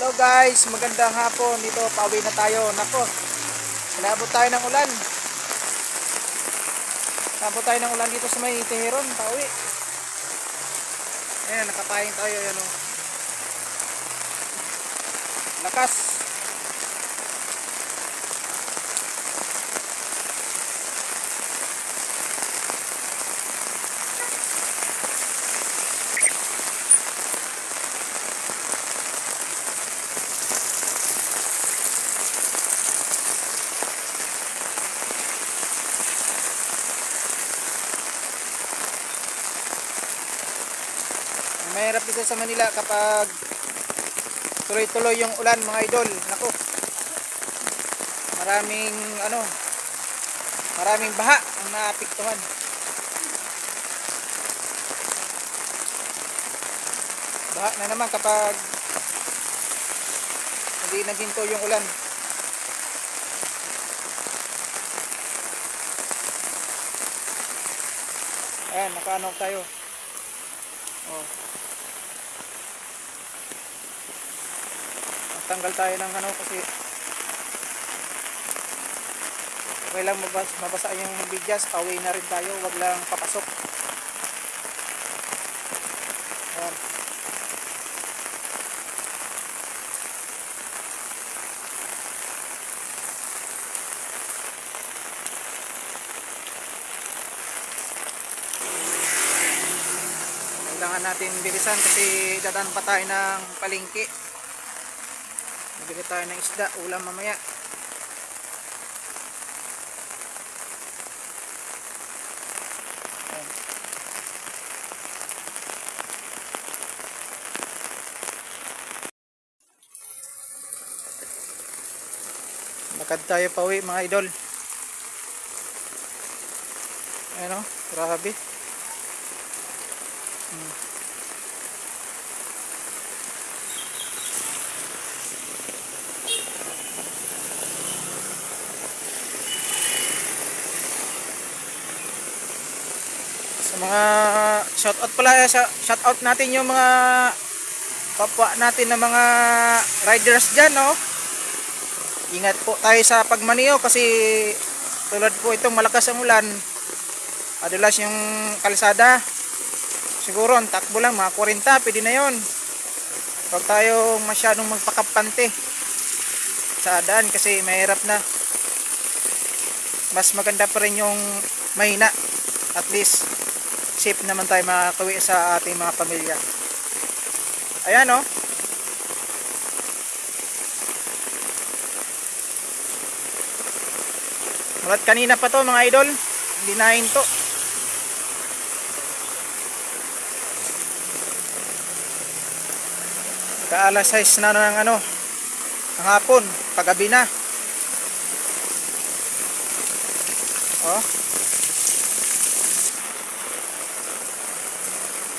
Hello guys, magandang hapon. Dito, pauwi na tayo. Nako, inabot tayo ng ulan. Inabot tayo ng ulan dito sa may Teheron, pauwi. Ayan, nakapayang tayo. Ayan o. Lakas. Mahirap dito sa Manila kapag tuloy-tuloy yung ulan, mga idol. Nako, maraming maraming baha ang naapektuhan. Baha na naman kapag hindi naghinto yung ulan. Ayan, nakaano tayo. Oh. Tanggal tayo ng kasi okay lang mabasa yung bidyas, pauwi na rin tayo, wag lang papasok. Ayan. Kailangan natin bilisan kasi dadaan pa tayo ng palengke. Bili tayo ng isda, ulam mamaya. Ayan. Lakad tayo pauwi, mga idol. Ayan o, grabe. Sa mga shoutout pala, shoutout natin yung mga kapwa natin na mga riders dyan, no? Ingat po tayo sa pagmaniho kasi tulad po itong malakas ang ulan, adulas yung kalsada. Siguro ang takbo lang mga 40, pwede na yun. Huwag tayong masyadong magpakampante sa daan kasi mahirap na. Mas maganda pa rin yung mahina. At least safe naman tayo makakauwi sa ating mga pamilya. Ayan o. Mulat kanina pa to, mga idol. Hindi na hinto. Alas 6 na ng ang hapon, paggabi na. Oh.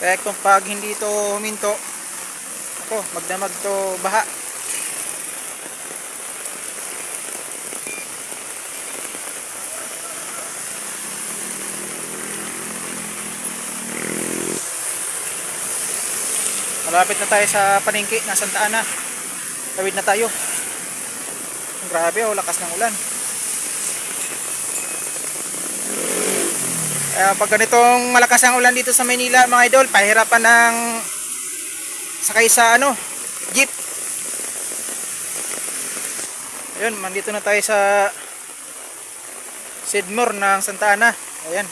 Kaya kung pag hindi ito huminto, magdamag to baha. Malapit na tayo sa palengke ng Santa Ana. Tawid na tayo. Grabe oh, lakas ng ulan. Pag ganitong malakas ang ulan dito sa Manila, mga idol, pahirapan ng sakay sa jeep. Ayun, mandito na tayo sa Sidmore ng Santa Ana. Ayan.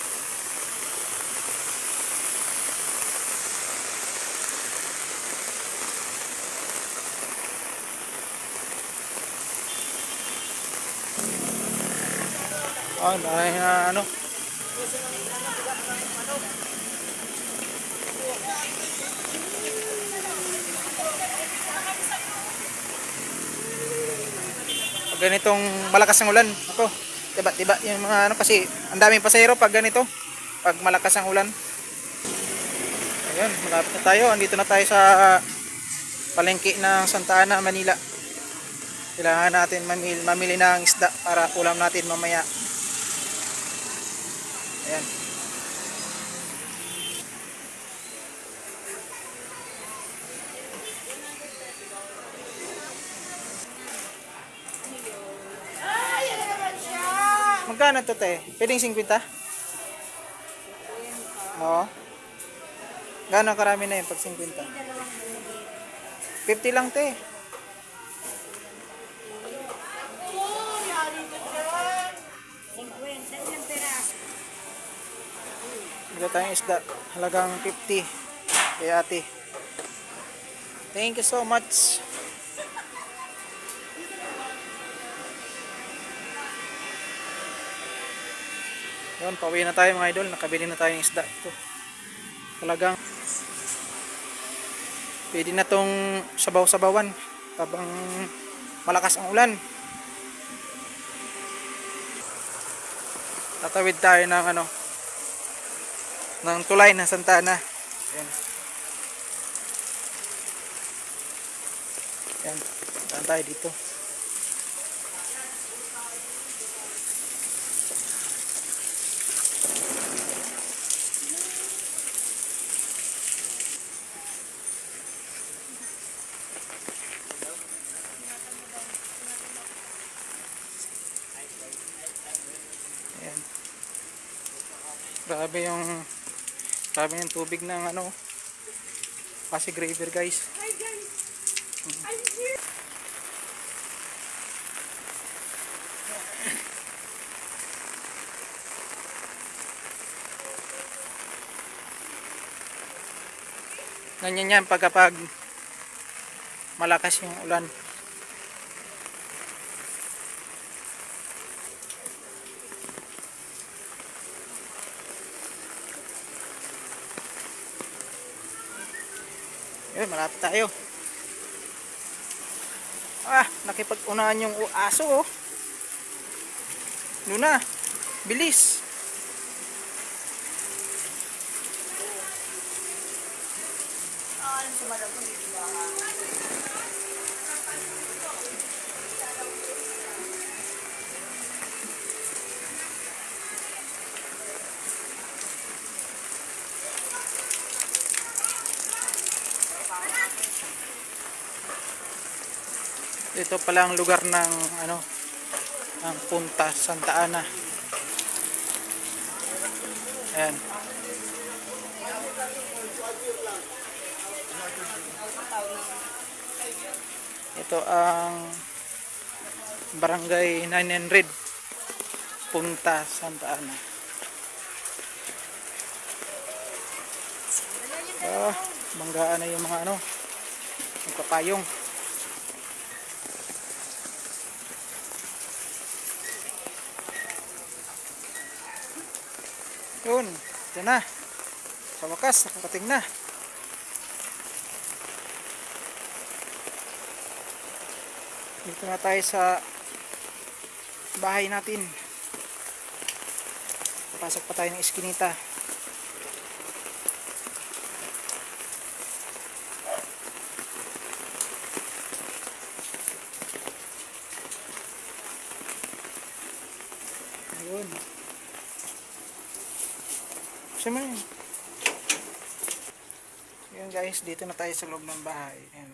Oh, dahil na pag ganitong malakas ang ulan, tiba-tiba yung mga kasi ang daming pasahero pag ganito, pag malakas ang ulan. Ayun, malapit na tayo. Andito na tayo sa palengke ng Santa Ana, Manila. Kailangan natin mamili ng isda para ulam natin mamaya. Ayan. Magkano to, te? Pwedeng 50? Oo. Gano'ng karami na yun pag 50? 50 lang, te. Bigla tayong isda. Halagang 50. Kay ate. Thank you so much. Yun, pauwi na tayo mga idol. Nakabili na tayo ng isda. Ito. Talagang pwede na tong sabaw-sabawan habang malakas ang ulan. Tatawid tayo ng ng tulay ng Santa Ana. Ayan. Ayan. Saan tayo dito? Ayan. Grabe yung tubig ng Pasig River, guys. Hi guys, I'm here. Ganyan yan pagkapag malakas yung ulan. Ayun, malapit tayo. Nakipag-unahan yung aso, oh. Luna, bilis. Ito pala ang lugar ng ang Punta Santa Ana. Ayan. Ito ang Barangay 900 Punta Santa Ana. Banggaan na yung mga yung kapayong. Yun, ito na. Sa wakas, nakakating na. Dito na tayo sa bahay natin. Pasok pa tayo ng iskinita. Ayun. Sama yun. Yun guys, dito na tayo sa loob ng bahay. Ayan,